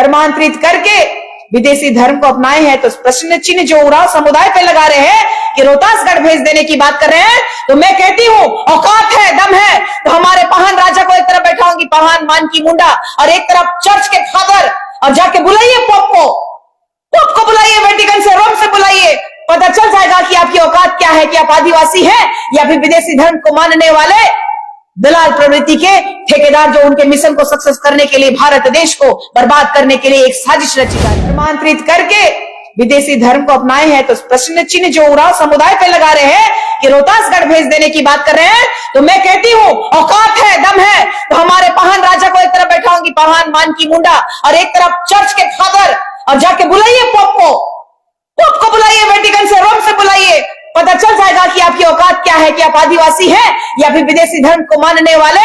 धर्मांतरित करके विदेशी धर्म को अपनाए हैं, तो प्रश्न चिन्ह जो उरांव समुदाय पे लगा रहे हैं कि रोहतासगढ़ भेज देने की बात कर रहे हैं, तो मैं कहती हूँ औकात है, दम है तो हमारे पहान राजा को एक तरफ बैठाऊंगी, पहान मान की मुंडा, और एक तरफ चर्च के फादर, और जाके बुलाइए पोप को बुलाइए, वेटिकन से, रोम से बुलाइए, पता चल जाएगा कि आपकी औकात क्या है, कि आप आदिवासी हैं या फिर विदेशी धर्म को मानने वाले दलाल प्रवृत्ति के ठेकेदार, जो उनके मिशन को सक्सेस करने के लिए, भारत देश को बर्बाद करने के लिए एक साजिश रची है। धर्मांतरित करके विदेशी धर्म को अपनाए हैं, तो प्रश्न चिन्ह जो उरांव समुदाय पे लगा रहे हैं कि रोहतासगढ़ भेज देने की बात कर रहे हैं, तो मैं कहती हूँ औकात है, दम है तो हमारे पहान राजा को एक तरफ बैठाऊंगी, पहान मान की मुंडा, और एक तरफ चर्च के फादर, और जाके बुलाइए पोप को बुलाइए, वेटिकन से, रोम से बुलाइए, पता चल जाएगा कि आपकी औकात क्या है, कि आप आदिवासी हैं या फिर विदेशी धर्म को मानने वाले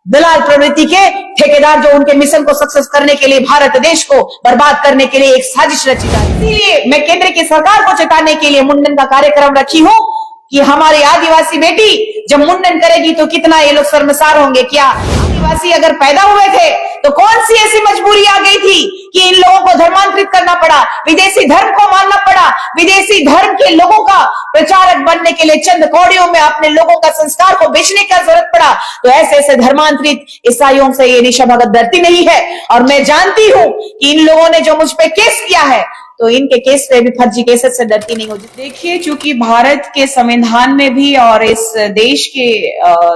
दलाल प्रवृत्ति के ठेकेदार, जो उनके मिशन को सक्सेस करने के लिए, भारत देश को बर्बाद करने के लिए एक साजिश रची है। इसीलिए मैं केंद्र की सरकार को चेताने के लिए मुंडन का कार्यक्रम रखी हूँ कि हमारी आदिवासी बेटी जब मुंडन करेगी तो कितना ये लोग शर्मसार होंगे। क्या आदिवासी अगर पैदा हुए थे तो कौन सी ऐसी मजबूरी आ गई थी कि इन लोगों को धर्मांतरित करना पड़ा, विदेशी धर्म को मानना पड़ा, विदेशी धर्म के लोगों का प्रचारक बनने के लिए चंद कौड़ियों में अपने लोगों का संस्कार को बेचने का जरूरत पड़ा। तो ऐसे ऐसे धर्मांतरित ईसाइयों से ये निशा भगत डरती नहीं है, और मैं जानती हूँ कि इन लोगों ने जो मुझ पे केस किया है, तो इनके केस पे भी फर्जी केसेस से डरती नहीं होती। देखिए, चूंकि भारत के संविधान में भी और इस देश के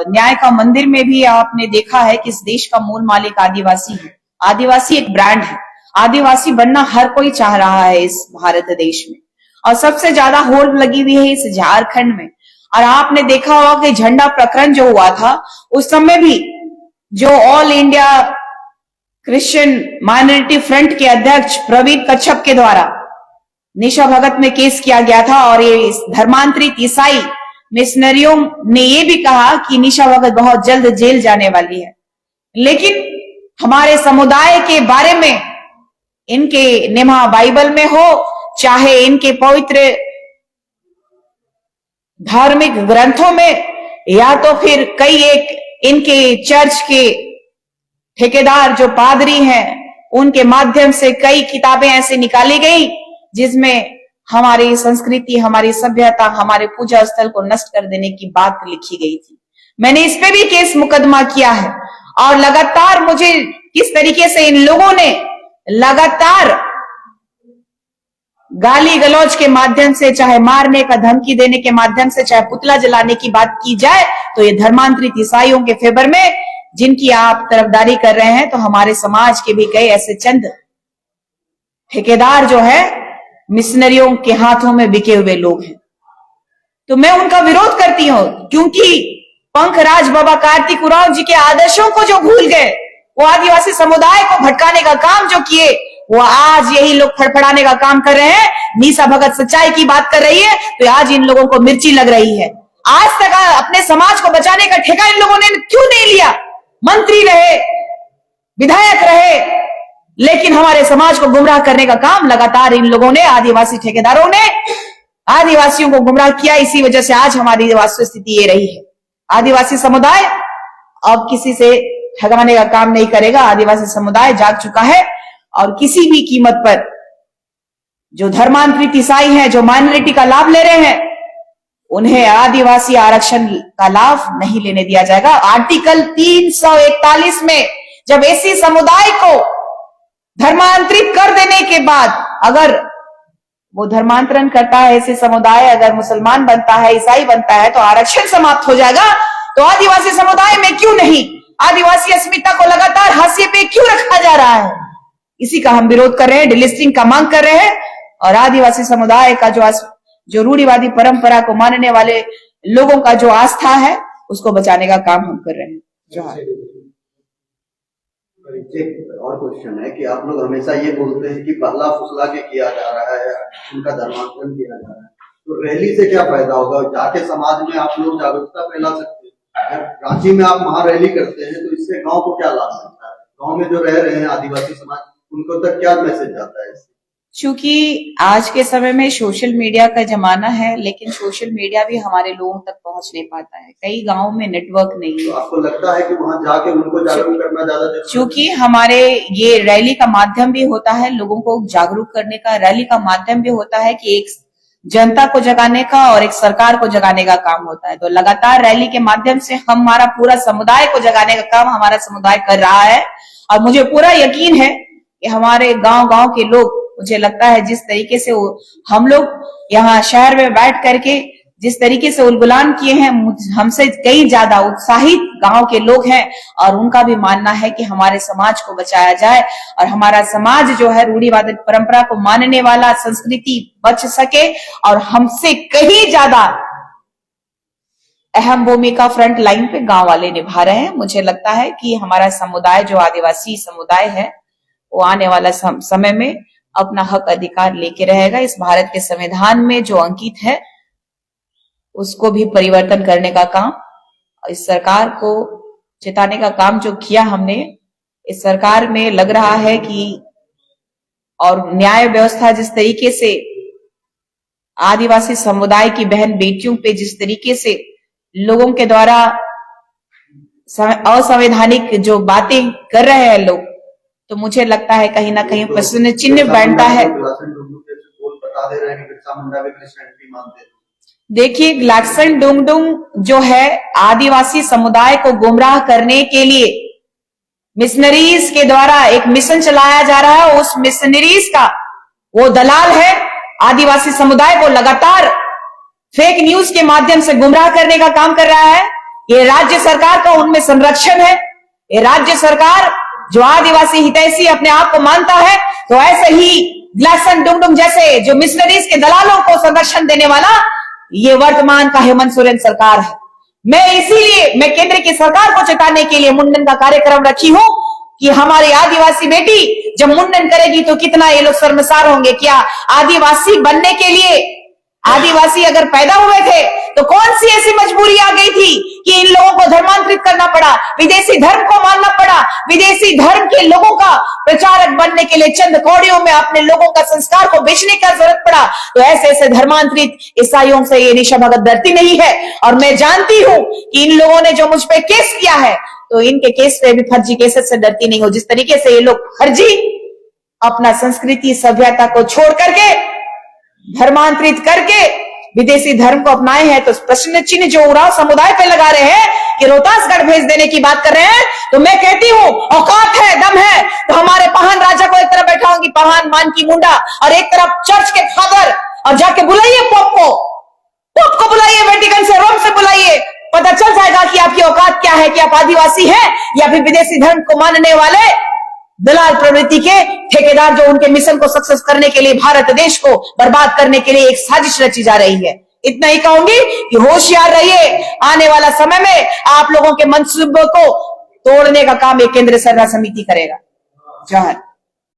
न्याय का मंदिर में भी आपने देखा है कि इस देश का मूल मालिक आदिवासी है। आदिवासी एक ब्रांड है, आदिवासी बनना हर कोई चाह रहा है इस भारत देश में, और सबसे ज्यादा होड़ लगी हुई है इस झारखंड में। और आपने देखा होगा कि झंडा प्रकरण जो हुआ था उस समय भी जो all India Christian minority front के अध्यक्ष प्रवीण कच्छप के द्वारा निशा भगत में केस किया गया था, और ये धर्मांतरित ईसाई मिशनरियों ने ये भी कहा कि निशा भगत बहुत जल्द जेल जाने वाली है। लेकिन हमारे समुदाय के बारे में इनके निमा बाइबल में हो, चाहे इनके पवित्र धार्मिक ग्रंथों में, या तो फिर कई एक इनके चर्च के ठेकेदार जो पादरी हैं उनके माध्यम से कई किताबें ऐसे निकाली गई जिसमें हमारी संस्कृति, हमारी सभ्यता, हमारे पूजा स्थल को नष्ट कर देने की बात लिखी गई थी। मैंने इस पे भी केस मुकदमा किया है, और लगातार मुझे किस तरीके से इन लोगों ने लगातार गाली गलौज के माध्यम से, चाहे मारने का धमकी देने के माध्यम से, चाहे पुतला जलाने की बात की जाए, तो ये धर्मांतरित ईसाइयों के फेवर में जिनकी आप तरफदारी कर रहे हैं, तो हमारे समाज के भी कई ऐसे चंद ठेकेदार जो है मिशनरियों के हाथों में बिके हुए लोग हैं। तो मैं उनका विरोध करती हूं, क्योंकि पंखराज बाबा कार्तिक उरांव जी के आदर्शों को जो भूल गए, वो आदिवासी समुदाय को भटकाने का काम जो किए, वो आज यही लोग फड़फड़ाने का काम कर रहे हैं। निशा भगत सच्चाई की बात कर रही है तो आज इन लोगों को मिर्ची लग रही है। आज तक अपने समाज को बचाने का ठेका इन लोगों ने क्यों नहीं लिया? मंत्री रहे, विधायक रहे, लेकिन हमारे समाज को गुमराह करने का काम लगातार इन लोगों ने, आदिवासी ठेकेदारों ने आदिवासियों को गुमराह किया। इसी वजह से आज हमारी वास्तविक स्थिति ये रही है। आदिवासी समुदाय अब किसी से ठगाने का काम नहीं करेगा। आदिवासी समुदाय जाग चुका है, और किसी भी कीमत पर जो धर्मांतरित ईसाई हैं, जो माइनॉरिटी का लाभ ले रहे हैं, उन्हें आदिवासी आरक्षण का लाभ नहीं लेने दिया जाएगा। आर्टिकल 341 में जब एसी समुदाय को धर्मांतरित कर देने के बाद, अगर वो धर्मांतरण करता है ऐसे समुदाय, अगर मुसलमान बनता है, ईसाई बनता है, तो आरक्षण समाप्त हो जाएगा। तो आदिवासी समुदाय में क्यों नहीं? आदिवासी अस्मिता को लगातार हाशिए पे क्यों रखा जा रहा है? इसी का हम विरोध कर रहे हैं, डिलिस्टिंग का मांग कर रहे हैं, और आदिवासी समुदाय का जो रूढ़िवादी परंपरा को मानने वाले लोगों का जो आस्था है, उसको बचाने का काम हम कर रहे हैं। और क्वेश्चन है कि आप लोग हमेशा ये बोलते हैं कि पहला फुसला के किया जा रहा है, उनका धर्मांतरण किया जा रहा है, तो रैली से क्या फायदा होगा? जाके समाज में आप लोग जागरूकता फैला सकते हैं। रांची में आप महारैली करते हैं, तो इससे गांव को क्या लाभ मिलता है? गांव में जो रह रहे हैं आदिवासी समाज, उनको तक क्या मैसेज जाता है इससे? क्योंकि आज के समय में सोशल मीडिया का जमाना है, लेकिन सोशल मीडिया भी हमारे लोगों तक पहुंच नहीं पाता है। कई गांवों में नेटवर्क नहीं तो है। आपको लगता है कि वहां जाके उनको जागरूक करना ज्यादा जरूरी है? क्योंकि हमारे ये रैली का माध्यम भी होता है लोगों को जागरूक करने का, रैली का माध्यम भी होता है कि एक जनता को जगाने का और एक सरकार को जगाने का काम होता है। तो लगातार रैली के माध्यम से हमारा पूरा समुदाय को जगाने का काम हमारा समुदाय कर रहा है। और मुझे पूरा यकीन है कि हमारे गांव-गांव के लोग, मुझे लगता है जिस तरीके से हम लोग यहाँ शहर में बैठ करके जिस तरीके से उलगुलान किए हैं, हमसे कई ज्यादा उत्साहित गांव के लोग हैं और उनका भी मानना है कि हमारे समाज को बचाया जाए और हमारा समाज जो है रूढ़िवादी परंपरा को मानने वाला संस्कृति बच सके। और हमसे कहीं ज्यादा अहम भूमिका फ्रंट लाइन पे गांव वाले निभा रहे हैं। मुझे लगता है कि हमारा समुदाय जो आदिवासी समुदाय है वो आने वाला समय में अपना हक अधिकार लेके रहेगा। इस भारत के संविधान में जो अंकित है उसको भी परिवर्तन करने का काम, इस सरकार को जिताने का काम जो किया हमने, इस सरकार में लग रहा है कि और न्याय व्यवस्था जिस तरीके से आदिवासी समुदाय की बहन बेटियों पे जिस तरीके से लोगों के द्वारा असंवैधानिक जो बातें कर रहे हैं लोग, तो मुझे लगता है कहीं ना कहीं प्रश्न चिन्ह बनता है। देखिए, ग्लाक्सन डुंगडुंग जो है आदिवासी समुदाय को गुमराह करने के लिए मिशनरीज के द्वारा एक मिशन चलाया जा रहा है। उस मिशनरीज का वो दलाल है, आदिवासी समुदाय को लगातार फेक न्यूज के माध्यम से गुमराह करने का काम कर रहा है। ये राज्य सरकार का उनमें संरक्षण है। ये राज्य सरकार जो आदिवासी हितैषी अपने आप को मानता है, तो ऐसे ही ग्लाक्सन डुंगडुंग जैसे जो मिशनरीज के दलालों को संरक्षण देने वाला ये वर्तमान का हेमंत सोरेन सरकार है। मैं केंद्र की सरकार को चेताने के लिए मुंडन का कार्यक्रम रखी हूं कि हमारी आदिवासी बेटी जब मुंडन करेगी तो कितना ये लोग शर्मसार होंगे। क्या आदिवासी बनने के लिए, आदिवासी अगर पैदा हुए थे तो कौन सी ऐसी मजबूरी आ गई थी कि इन लोगों को धर्मांतरित करना पड़ा, विदेशी धर्म को मानना पड़ा, विदेशी धर्म के लोगों का प्रचारक बनने के लिए चंद कौड़ियों में अपने लोगों का संस्कार को बेचने का जरूरत पड़ा। तो ऐसे ऐसे धर्मांतरित ईसाइयों से ये निशा भगत डरती नहीं है। और मैं जानती हूं कि इन लोगों ने जो मुझ पे केस किया है, तो इनके केस पे भी फर्जी केसेस से डरती नहीं हो। जिस तरीके से ये लोग फर्जी अपना संस्कृति सभ्यता को छोड़ करके धर्मांतरित करके विदेशी धर्म को अपनाए हैं, तो प्रश्न चिन्ह जो उराव समुदाय पे लगा रहे हैं कि रोहतासगढ़ भेज देने की बात कर रहे हैं, तो मैं कहती हूँ औकात है, दम है तो हमारे पहान राजा को एक तरफ बैठाऊंगी, पहान मान की मुंडा, और एक तरफ चर्च के फादर, और जाके बुलाइए पोप को बुलाइए, वेटिकन से, रोम से बुलाइए। पता चल जाएगा कि आपकी औकात क्या है, कि आप आदिवासी हैं या फिर विदेशी धर्म को मानने वाले दलाल प्रवृत्ति के ठेकेदार जो उनके मिशन को सक्सेस करने के लिए भारत देश को बर्बाद करने के लिए एक साजिश रची जा रही है। इतना ही कहूंगी कि होशियार रहिए, आने वाला समय में आप लोगों के मंसूबों को तोड़ने का काम एक केंद्र सरकार समिति करेगा। जय हिंद।